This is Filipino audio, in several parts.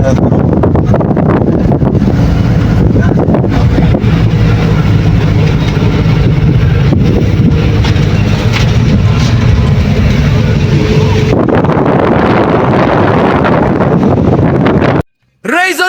Raison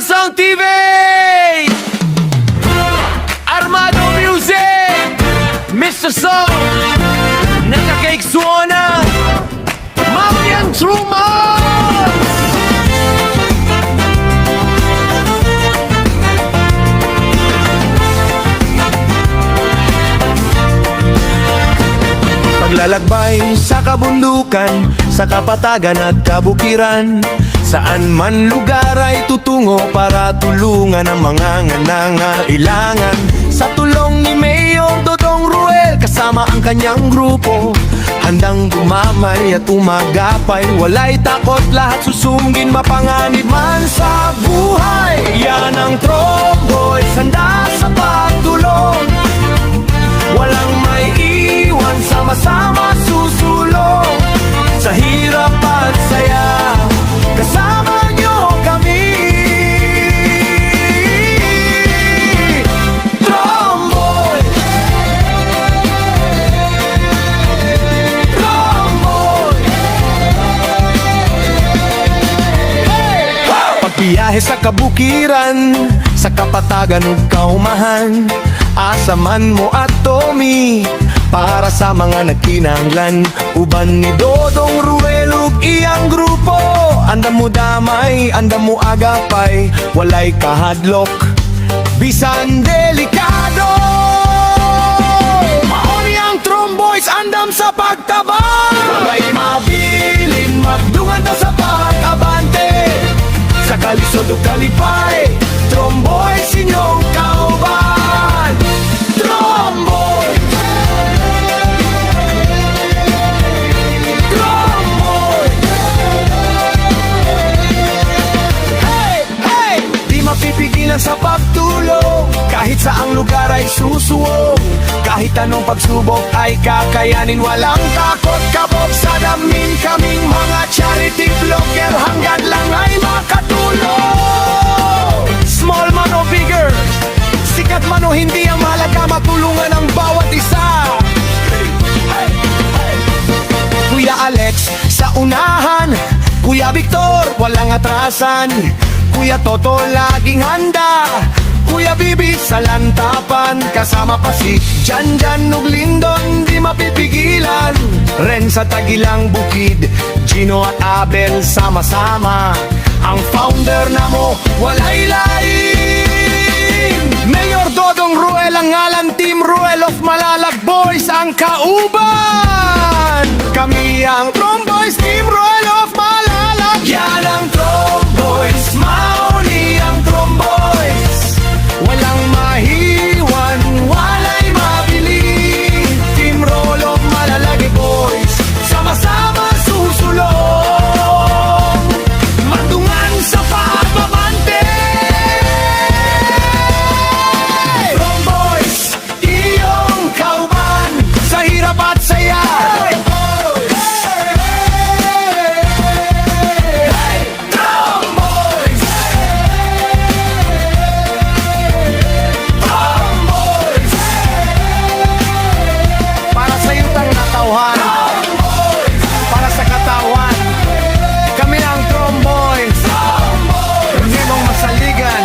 Sound TV! Armado Music! Mr. Song! Nakakake Suona! Mamian Truman! Paglalakbay sa kabundukan, sa kapatagan at kabukiran, saan man lugar ay tutungo para tulungan ang mga nangangailangan. Sa tulong ni Mayor Dodong Ruel kasama ang kanyang grupo, handang gumamay at umagapay, walay takot, lahat susungin, mapanganib man sa buhay. Yan ang Tromboys, handa sa pagtulong, walang may iwan, sama-sama susulong. Sa hirap at saya, kasama nyo kami. Tromboy, Tromboy. Pagbiyahe sa kabukiran, sa kapatagan ug kaumahan, asaman mo at Tommy para sa mga nagkinahanglan. Uban ni Dodong Ruel ug iyang grupo, andam mo damay, andam mo agapay, walay kahadlok, bisan delikado. Mauni ang Tromboys, andam sa pagtabang, walay mabilin, magdungan ta sa pag-abante. Sa kalisod ug kalipay, Tromboys inyong kauban. Tromboy, Tromboy. Hey, hey! Di mapipigilan sa pagtulong, kahit saang lugar ay susuwong. Kahit anong pagsubok ay kakayanin, walang takot kabog sa damin. Kaming mga charity vlogger, hanggang lang ay makatulong. Small man o bigger, sikat man o hindi, ang mahalaga matulungan ang bawat isa. Kuya Alex sa unahan, Kuya Victor walang atrasan, Kuya Toto laging handa, Kuya Bibi sa lantapan, kasama pa si Janjan ug Lindon, di mapipigilan. Ren sa Tagilang Bukid, Gino at Abel sama-sama, ang founder na mo walay lain. Mayor Dodong Ruel ang ngalan, Team Ruel of Malalag Boys ang kauban. Kami ang Tromboys, Team Ruel of Malalag. Yan ang Tromboys, mauni ang Tromboys, walang mahiwan, walay mabili. Team Ruel of Malalag Boys, sama-sama susulong, mandungan sa pagbabante. Tromboys, iyong kauban, sa hirap at saya. Tromboys, Tromboys, para sa yutang natauhan, para sa katawan, kami ang Tromboys. Hindi mong masaligan,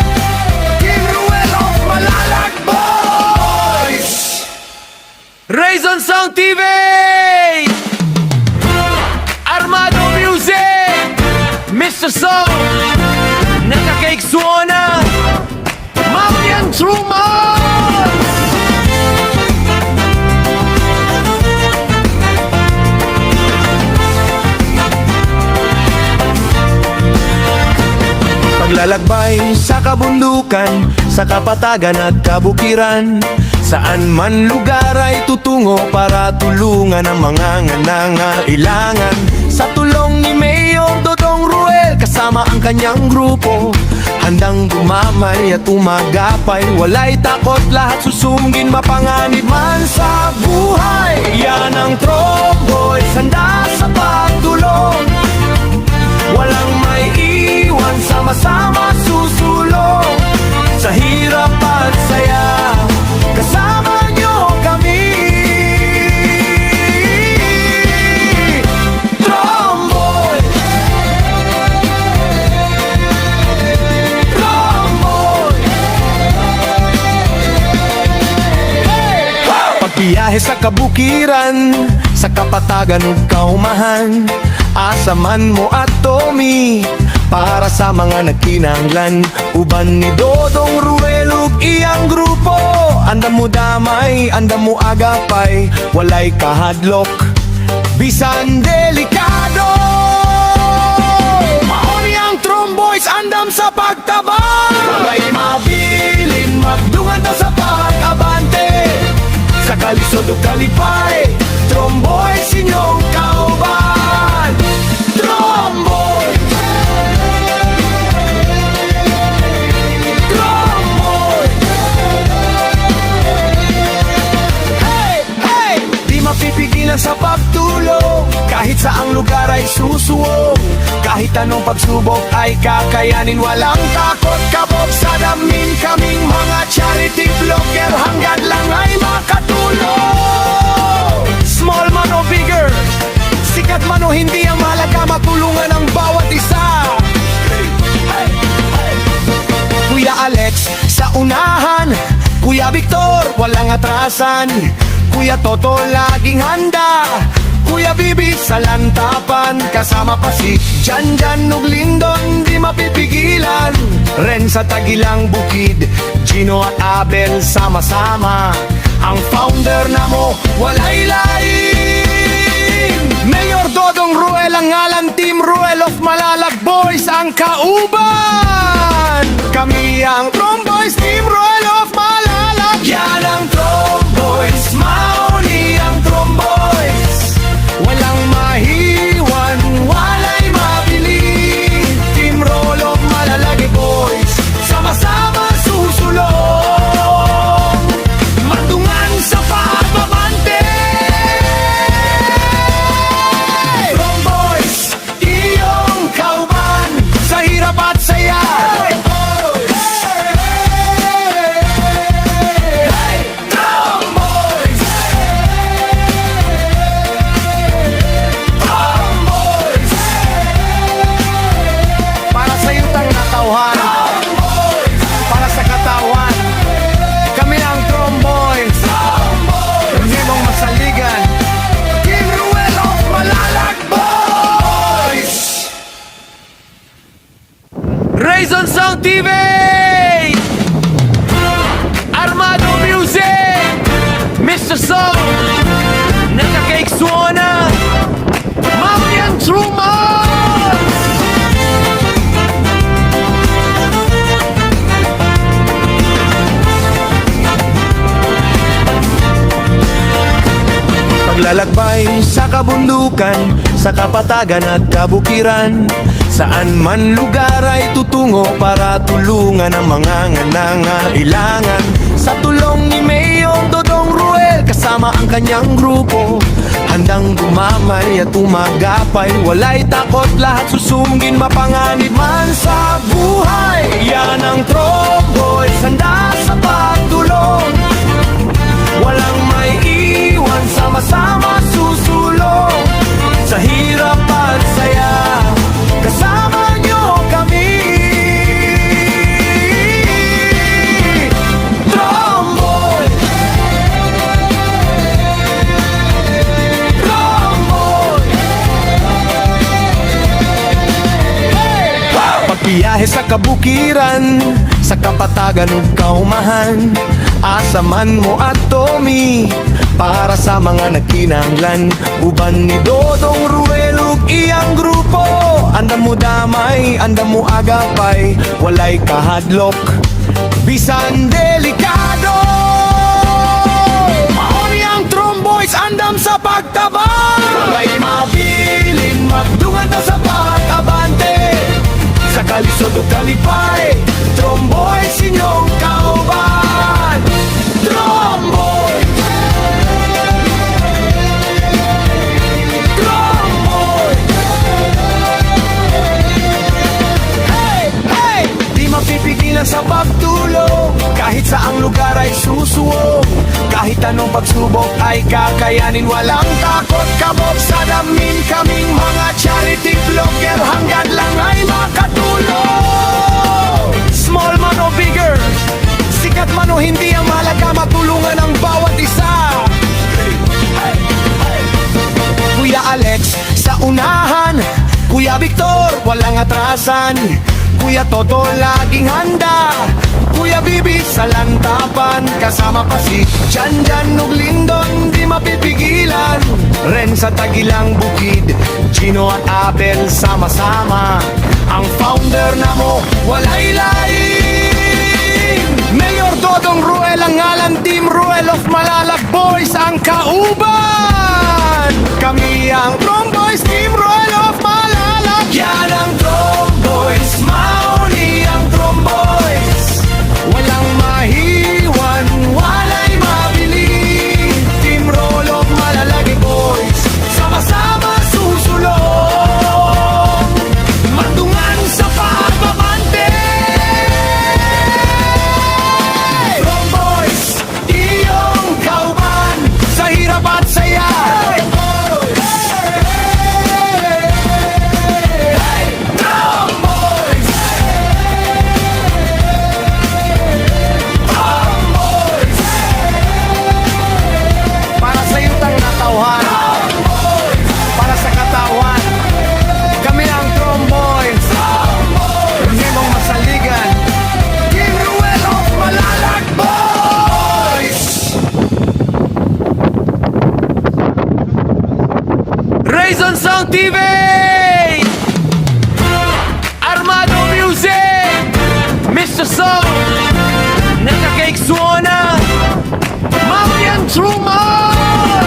Team Ruel of Malalag Boys. Raison Sound TV! Armado Music! Mr. Song! Nakakake Suona! Mamian Truman! Paglalakbay sa kabundukan, sa kapatagan at kabukiran, saan man lugar ay tutungo para tulungan ang mga nangangailangan. Sa tulong ni Mayor Dodong Ruel kasama ang kanyang grupo, handang gumamay at umagapay, walay takot, lahat susungin, mapanganib man sa buhay. Yan ang Tromboys, handa sa pagtulong, walang may iwan, sama-sama Pagbiyahe sa kabukiran, sa kapatagan ug kaumahan, asa man mo at Tommy, para sa mga nagkinahanglan. Uban ni Dodong Ruel ug iyang grupo, andam mo damay, andam mo agapay, walay kahadlok, bisan delikado. Mauni ang Tromboys, andam sa pagtabang, walay mabilin, magdungan na sa pag-abante. Sa kalisod ug kalipay, Tromboys inyong kauban. Tromboys, Tromboys. Hey, hey! Di mapipigilan sa pagtulong, kahit saang lugar ay susuwong. Kahit anong pagsubok ay kakayanin, walang takot kabog sa damin. Kaming mga charity vlogger, hanggang lang ay makatulong. Small man o bigger, sikat man o hindi, ang mahalaga matulungan ang bawat isa. Kuya Alex sa unahan, Kuya Victor walang atrasan, Kuya Toto laging handa, Kuya Bibi sa lantapan, kasama pa si Janjan ug Lindon, di mapipigilan. Ren sa Tagilang Bukid, Gino at Abel sama-sama, ang founder na mo walay lain. Mayor Dodong Ruel ang ngalan, Team Ruel of Malalag Boys ang kauban. Kami ang Tromboys, Team Ruel of Malalag. Yan ang Tromboys, mauni ang Tromboys. Walang mahiwan, walay mabili. Team Roll of Malalagi Boys, sama-sama susulong, mandungan sa pagbabante. Tromboys, iyong kauban, sa hirap at saya. Para sa katawan, kami ang Tromboys. Hindi mong masaligan, King Ruel of Malalag Boys. Raison Sound TV, Armado Music, Mr. Song, Nakakake Suona, Mamian Truman. Paglalakbay sa kabundukan, sa kapatagan at kabukiran, saan man lugar ay tutungo para tulungan ang mga nangangailangan. Sa tulong ni Mayor Dodong Ruel, kasama ang kanyang grupo, handang gumamay at umagapay, walay takot, lahat susungin, mapanganib man sa buhay. Yan ang Tromboys, handa sa pagtulong, walang may iwan, sama-sama susulong, sa hirap at saya, kasama nyo kami. Tromboy, Tromboy. Pagbiyahe sa kabukiran, sa kapatagan ug kaumahan, asa man mo at Tommy, para sa mga nagkinahanglan. Uban ni Dodong Ruel ug iyang grupo, andam mo damay, andam mo agapay, walay kahadlok, bisan delikado. Mauni ang Tromboys, andam sa pagtabang, walay mabilin, magdungan na sa pag-abante. Sa kalisod ug kalipay, Tromboys inyong kauban. Tromboys, Tromboys. Hey, hey! Di mapipigilan sa pagtulong, kahit saang lugar ay susuwong. Kahit anong pagsubok ay kakayanin, walang takot kabog sa damin. Kaming mga charity vlogger, hanggang lang ay makatulong. Small man o bigger, sikat man o hindi, ang mahalaga matulungan ang bawat isa. atrasan. Kuya Toto laging handa, Kuya Bibi sa lantapan. Kasama pa si Janjan ug Lindon, di mapipigilan. Ren sa Tagilang Bukid, Gino at Abel sama-sama. Ang founder na mo, walay lain. Mayor Dodong Ruel ang ngalan, Team Ruel of Malalag Boys ang kauban. Kami ang Drum Boys, Team Ruel of Malalag. Yan ang Drum Boys, mauni ang Drum Boys. Walang mahiwan, walay mabili. Team Roll of Malalag Boys, sama-sama susulong. Matungan sa pagbabante. Drum Boys, iyong kauban sa hirap at saya. Drum Boys! Drum Boys! Para sa iyong natauhan, para sa katawan, kami ang Drum Boys. Hindi mong masaligan, Team Ruel of Malalag Boys! Raison Song TV! Armado Music! Mr. Song! Naka-cake suona! Mamian Truman!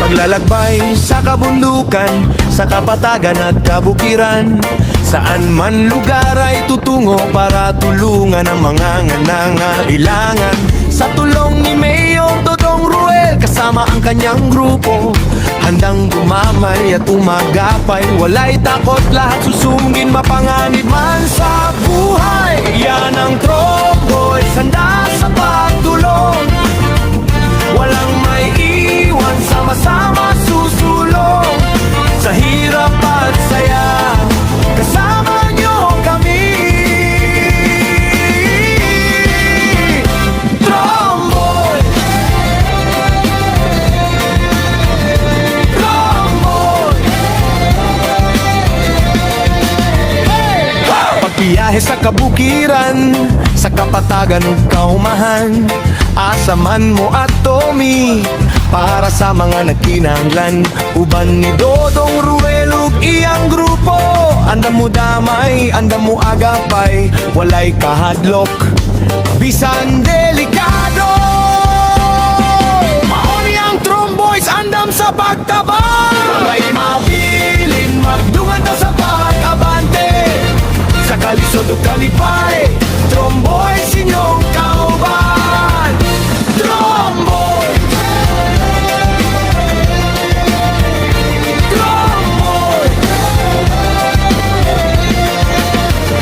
Paglalakbay sa kabundukan, sa kapatagan at kabukiran, saan man lugar ay tutungo para tulungan ang mga nangangailangan. Sa tulong ni Mayor Dodong Ruel, kasama ang kanyang grupo, handang gumamay at umagapay. Walay takot, lahat susungin, mapanganib man sa buhay. Yan ang Drum Boys, handa sa pagtulong. Walang may iwan, sama-sama susulong. Sa hirap at saya, kasama nyo kami. Drum Boys! Drum Boys! Pagbiyahe sa kabukiran, sa kapatagan ug kaumahan, asaman mo at Tommy, para sa mga nagkinahanglan. Uban ni Dodong Ruel ug iyang grupo, andam mo damay, andam mo agapay. Walay kahadlok, bisan delikado. Mauni ang Drum Boys, andam sa pagtabang. Walay mabilin, magdungan ta sa pag-abante. Sa kalisod ug kalipay, Drum Boys inyong kauban. Drum Boys! Drum Boys!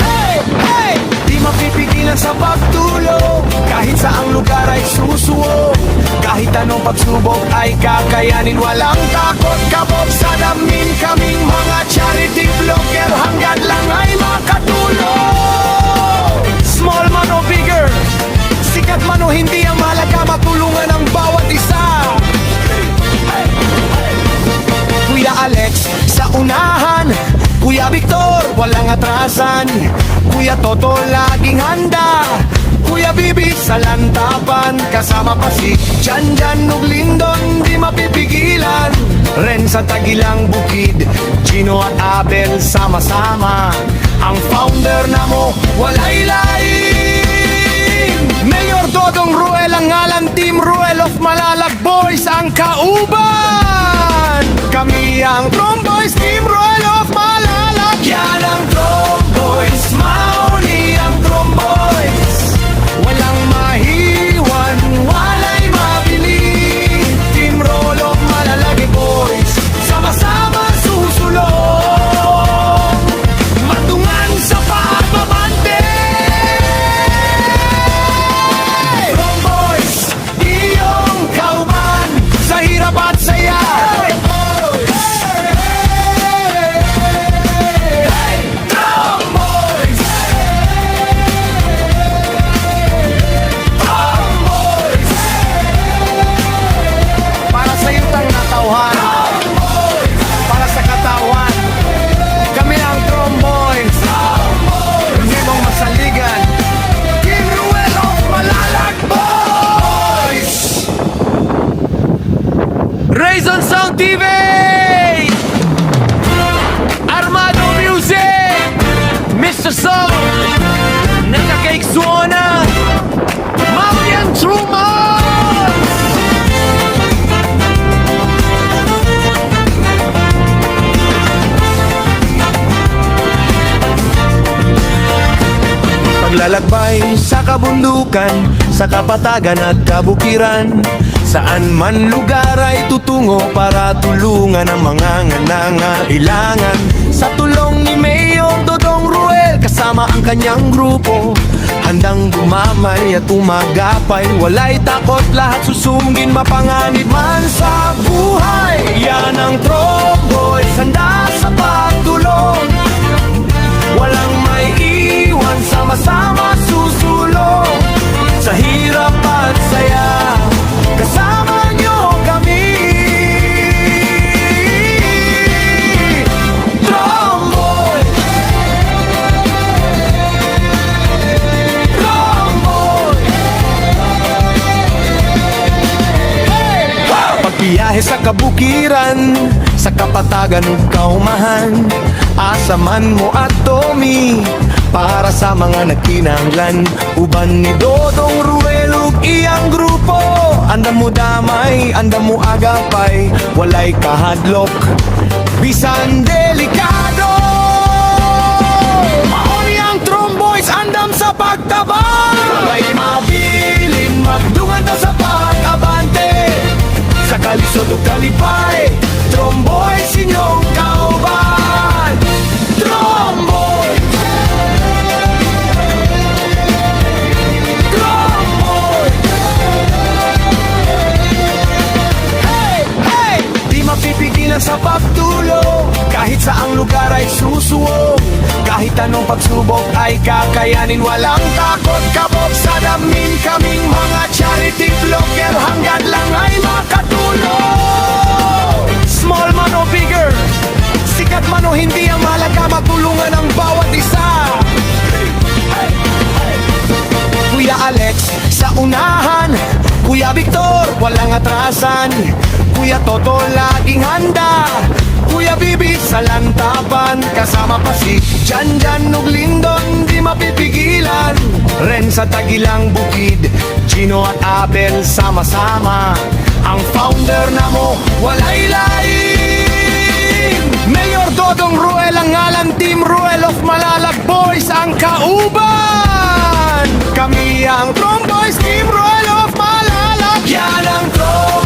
Hey! Hey! Di mapipigilan sa pagtulong, kahit saang lugar ay susuo. Kahit anong pagsubok ay kakayanin, walang takot kabog sa damin. Kaming mga charity vlogger, hanggang lang ay makatulong. Small man o bigger, sikat man o hindi, ang mahalaga matulungan ang bawat isa. Kuya Alex sa unahan, Kuya Victor walang atrasan, Kuya Toto laging handa, Kuya Bibi sa lantapan. Kasama pa si Janjan ug Lindon, di mapipigilan. Ren sa Tagilang Bukid, Gino at Abel sama-sama. Ang founder na mo, walay lain. Mayor Dodong Ruel ang ngalan, Team Ruel of Malalag Boys ang kauban. Kami ang Drum Boys, Team Ruel of Malalag. Yan ang Drum Boys, mauni ang Drum Boys. Walang mahiwan, walay mabili. Team Roll of Malalag Boys, sama-sama susulong. Matungan sa pagbabante. Drum Boys, iyong kauban sa hirap at saya. Activate! Armado Music! Mr. Soul! Nakakake suona! Mamian Truman! Paglalakbay sa kabundukan, sa kapatagan at kabukiran, saan man lugar ay tutungo para tulungan ang mga nangangailangan. Sa tulong ni Mayor Dodong Ruel kasama ang kanyang grupo, handang dumamay at umagapay, walay takot, lahat susungin, mapanganib man sa buhay. Yan ang Tromboys, handa sa pagtulong, walang may iwan, sama-sama susulong. Sa hirap at saya, kasama nyo kami. Tromboy! Tromboy! Pagbiyahe sa kabukiran, sa kapatagan ug kaumahan, asaman mo at Tommy para sa mga nagkinahanglan. Uban ni Dodong Ruel ug iyang grupo, andam mo damay, andam mo agapay, walay kahadlok, bisan delikado. Mauni ang Tromboys, andam sa pagtabang, walay mabilin, magdungan na sa pag-abante. Sa kalisod ug kalipay, Tromboys inyong kauban. Tromboy! Tromboy! Hey! Hey! Di mapipigilan sa pagtulong, kahit saang lugar ay susuwong. Kahit anong pagsubok ay kakayanin, walang takot kabog sa damin. Kaming mga charity vlogger, hanggang lang ay makatulong. Small man o bigger, sikat man o hindi, ang mahalaga matulungan ang bawat isa. Kuya Alex sa unahan, Kuya Victor walang atrasan, Kuya Toto laging handa, Kuya Bibi sa lantapan, kasama pa si Janjan ug Lindon, di mapipigilan. Ren sa Tagilang Bukid, Gino at Abel sama-sama, ang founder na mo walay lain. Mayor Dodong Ruel ang ngalan, Team Ruel of Malalag Boys ang kauban. Kami ang Tromboys, Team Ruel of Malalag. Yan ang Tromboys.